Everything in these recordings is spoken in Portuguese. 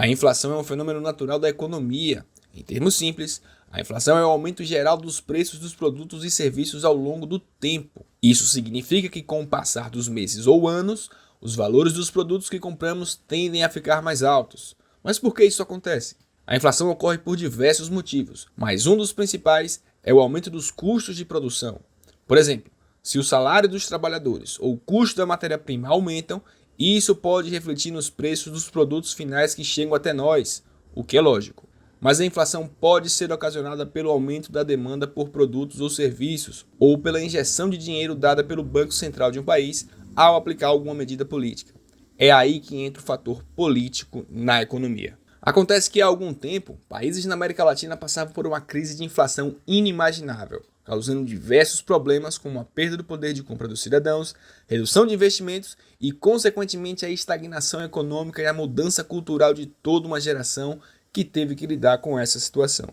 A inflação é um fenômeno natural da economia. Em termos simples, a inflação é o aumento geral dos preços dos produtos e serviços ao longo do tempo. Isso significa que, com o passar dos meses ou anos, os valores dos produtos que compramos tendem a ficar mais altos. Mas por que isso acontece? A inflação ocorre por diversos motivos, mas um dos principais é o aumento dos custos de produção. Por exemplo, se o salário dos trabalhadores ou o custo da matéria-prima aumentam, isso pode refletir nos preços dos produtos finais que chegam até nós, o que é lógico. Mas a inflação pode ser ocasionada pelo aumento da demanda por produtos ou serviços, ou pela injeção de dinheiro dada pelo Banco Central de um país ao aplicar alguma medida política. É aí que entra o fator político na economia. Acontece que há algum tempo, países na América Latina passavam por uma crise de inflação inimaginável, causando diversos problemas como a perda do poder de compra dos cidadãos, redução de investimentos e, consequentemente, a estagnação econômica e a mudança cultural de toda uma geração que teve que lidar com essa situação.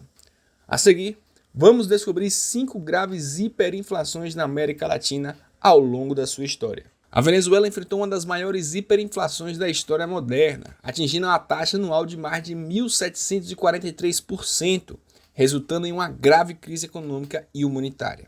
A seguir, vamos descobrir 5 graves hiperinflações na América Latina ao longo da sua história. A Venezuela enfrentou uma das maiores hiperinflações da história moderna, atingindo uma taxa anual de mais de 1.743%, resultando em uma grave crise econômica e humanitária.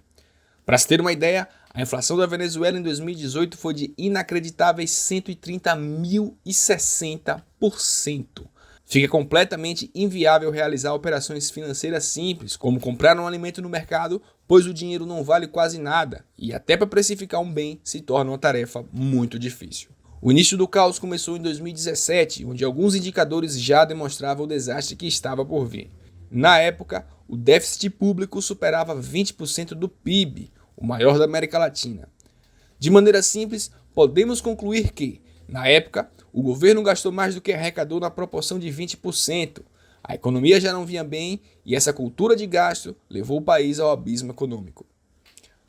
Para se ter uma ideia, a inflação da Venezuela em 2018 foi de inacreditáveis 130.060%. Fica completamente inviável realizar operações financeiras simples, como comprar um alimento no mercado, pois o dinheiro não vale quase nada, e até para precificar um bem se torna uma tarefa muito difícil. O início do caos começou em 2017, onde alguns indicadores já demonstravam o desastre que estava por vir. Na época, o déficit público superava 20% do PIB, o maior da América Latina. De maneira simples, podemos concluir que, na época, o governo gastou mais do que arrecadou na proporção de 20%. A economia já não vinha bem e essa cultura de gasto levou o país ao abismo econômico.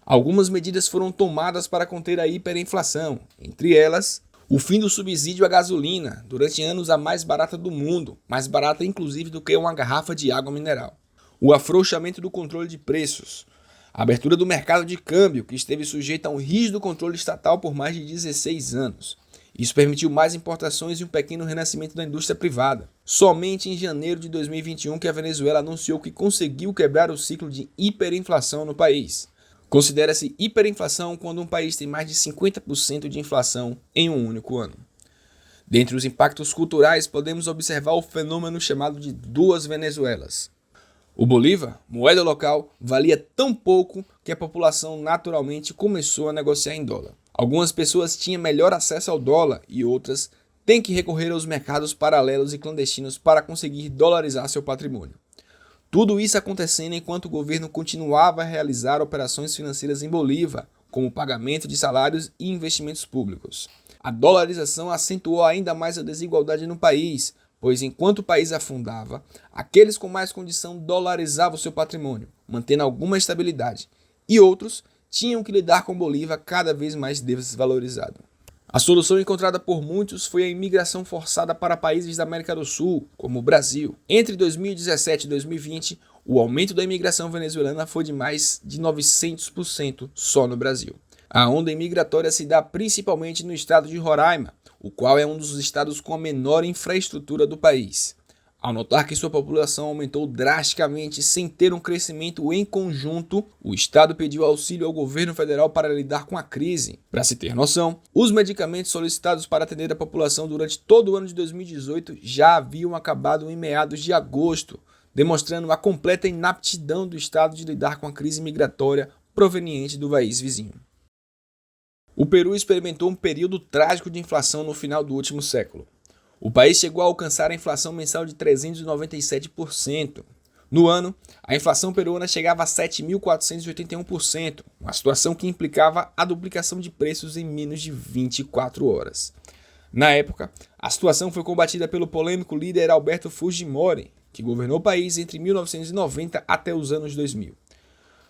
Algumas medidas foram tomadas para conter a hiperinflação, entre elas, o fim do subsídio à gasolina, durante anos a mais barata do mundo, mais barata inclusive do que uma garrafa de água mineral. O afrouxamento do controle de preços, a abertura do mercado de câmbio, que esteve sujeito a um rígido controle estatal por mais de 16 anos. Isso permitiu mais importações e um pequeno renascimento da indústria privada. Somente em janeiro de 2021 que a Venezuela anunciou que conseguiu quebrar o ciclo de hiperinflação no país. Considera-se hiperinflação quando um país tem mais de 50% de inflação em um único ano. Dentre os impactos culturais, podemos observar o fenômeno chamado de duas Venezuelas. O Bolívar, moeda local, valia tão pouco que a população naturalmente começou a negociar em dólar. Algumas pessoas tinham melhor acesso ao dólar e outras têm que recorrer aos mercados paralelos e clandestinos para conseguir dolarizar seu patrimônio. Tudo isso acontecendo enquanto o governo continuava a realizar operações financeiras em Bolívar, como pagamento de salários e investimentos públicos. A dolarização acentuou ainda mais a desigualdade no país, pois enquanto o país afundava, aqueles com mais condição dolarizavam seu patrimônio, mantendo alguma estabilidade, e outros tinham que lidar com Bolívar cada vez mais desvalorizado. A solução encontrada por muitos foi a imigração forçada para países da América do Sul, como o Brasil. Entre 2017 e 2020, o aumento da imigração venezuelana foi de mais de 900% só no Brasil. A onda imigratória se dá principalmente no estado de Roraima, o qual é um dos estados com a menor infraestrutura do país. Ao notar que sua população aumentou drasticamente sem ter um crescimento em conjunto, o Estado pediu auxílio ao governo federal para lidar com a crise. Para se ter noção, os medicamentos solicitados para atender a população durante todo o ano de 2018 já haviam acabado em meados de agosto, demonstrando a completa inaptidão do Estado de lidar com a crise migratória proveniente do país vizinho. O Peru experimentou um período trágico de inflação no final do último século. O país chegou a alcançar a inflação mensal de 397%. No ano, a inflação peruana chegava a 7.481%, uma situação que implicava a duplicação de preços em menos de 24 horas. Na época, a situação foi combatida pelo polêmico líder Alberto Fujimori, que governou o país entre 1990 até os anos 2000,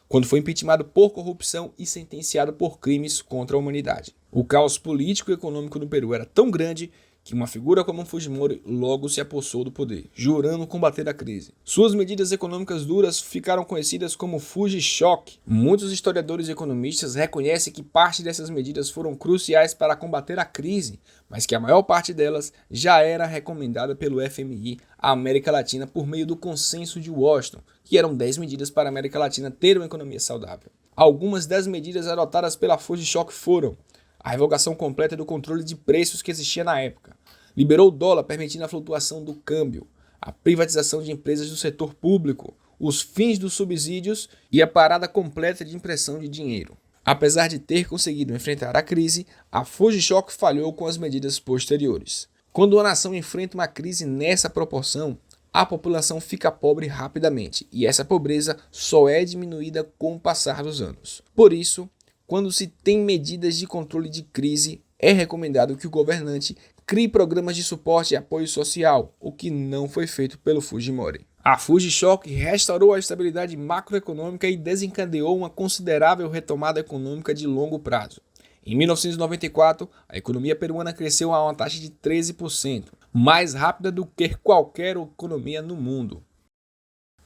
quando foi impeachmentado por corrupção e sentenciado por crimes contra a humanidade. O caos político e econômico no Peru era tão grande que uma figura como Fujimori logo se apossou do poder, jurando combater a crise. Suas medidas econômicas duras ficaram conhecidas como Fuji-Shock. Muitos historiadores e economistas reconhecem que parte dessas medidas foram cruciais para combater a crise, mas que a maior parte delas já era recomendada pelo FMI à América Latina por meio do Consenso de Washington, que eram 10 medidas para a América Latina ter uma economia saudável. Algumas das medidas adotadas pela Fuji-Shock foram: a revogação completa do controle de preços que existia na época, liberou o dólar permitindo a flutuação do câmbio, a privatização de empresas do setor público, os fins dos subsídios e a parada completa de impressão de dinheiro. Apesar de ter conseguido enfrentar a crise, a Fuji-Shock falhou com as medidas posteriores. Quando uma nação enfrenta uma crise nessa proporção, a população fica pobre rapidamente, e essa pobreza só é diminuída com o passar dos anos. Por isso, quando se tem medidas de controle de crise, é recomendado que o governante crie programas de suporte e apoio social, o que não foi feito pelo Fujimori. A Fuji-Shock restaurou a estabilidade macroeconômica e desencadeou uma considerável retomada econômica de longo prazo. Em 1994, a economia peruana cresceu a uma taxa de 13%, mais rápida do que qualquer economia no mundo.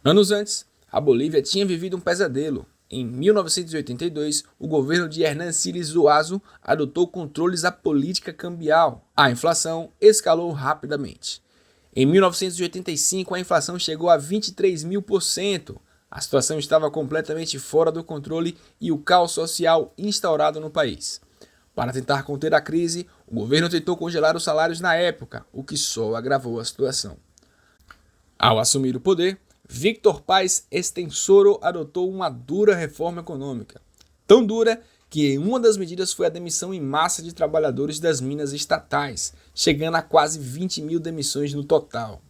Anos antes, a Bolívia tinha vivido um pesadelo. Em 1982, o governo de Hernán Siles Zuazo adotou controles à política cambial. A inflação escalou rapidamente. Em 1985, a inflação chegou a 23.000%. A situação estava completamente fora do controle e o caos social instaurado no país. Para tentar conter a crise, o governo tentou congelar os salários na época, o que só agravou a situação. Ao assumir o poder, Víctor Paz Estenssoro adotou uma dura reforma econômica. Tão dura que uma das medidas foi a demissão em massa de trabalhadores das minas estatais, chegando a quase 20 mil demissões no total.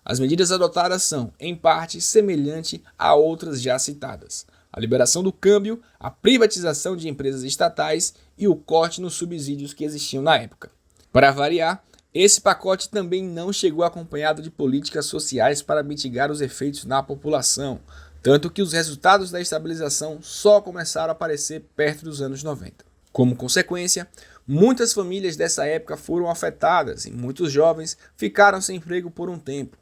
As medidas adotadas são, em parte, semelhantes a outras já citadas: a liberação do câmbio, a privatização de empresas estatais e o corte nos subsídios que existiam na época. Para variar, esse pacote também não chegou acompanhado de políticas sociais para mitigar os efeitos na população, tanto que os resultados da estabilização só começaram a aparecer perto dos anos 90. Como consequência, muitas famílias dessa época foram afetadas e muitos jovens ficaram sem emprego por um tempo.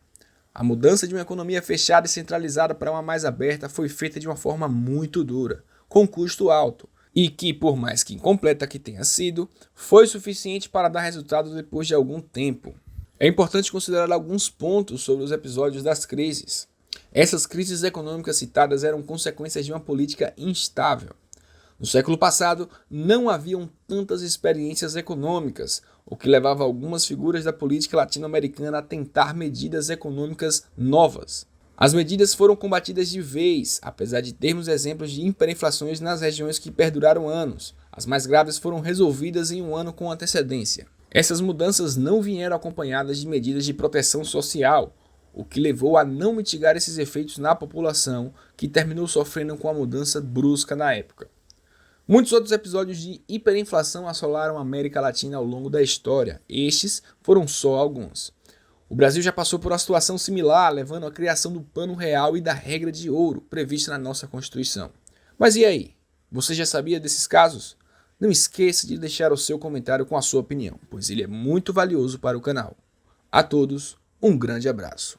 A mudança de uma economia fechada e centralizada para uma mais aberta foi feita de uma forma muito dura, com custo alto, e que, por mais que incompleta que tenha sido, foi suficiente para dar resultado depois de algum tempo. É importante considerar alguns pontos sobre os episódios das crises. Essas crises econômicas citadas eram consequências de uma política instável. No século passado, não haviam tantas experiências econômicas, o que levava algumas figuras da política latino-americana a tentar medidas econômicas novas. As medidas foram combatidas de vez, apesar de termos exemplos de hiperinflações nas regiões que perduraram anos. As mais graves foram resolvidas em um ano com antecedência. Essas mudanças não vieram acompanhadas de medidas de proteção social, o que levou a não mitigar esses efeitos na população, que terminou sofrendo com a mudança brusca na época. Muitos outros episódios de hiperinflação assolaram a América Latina ao longo da história. Estes foram só alguns. O Brasil já passou por uma situação similar, levando à criação do Plano Real e da regra de ouro, prevista na nossa Constituição. Mas e aí? Você já sabia desses casos? Não esqueça de deixar o seu comentário com a sua opinião, pois ele é muito valioso para o canal. A todos, um grande abraço.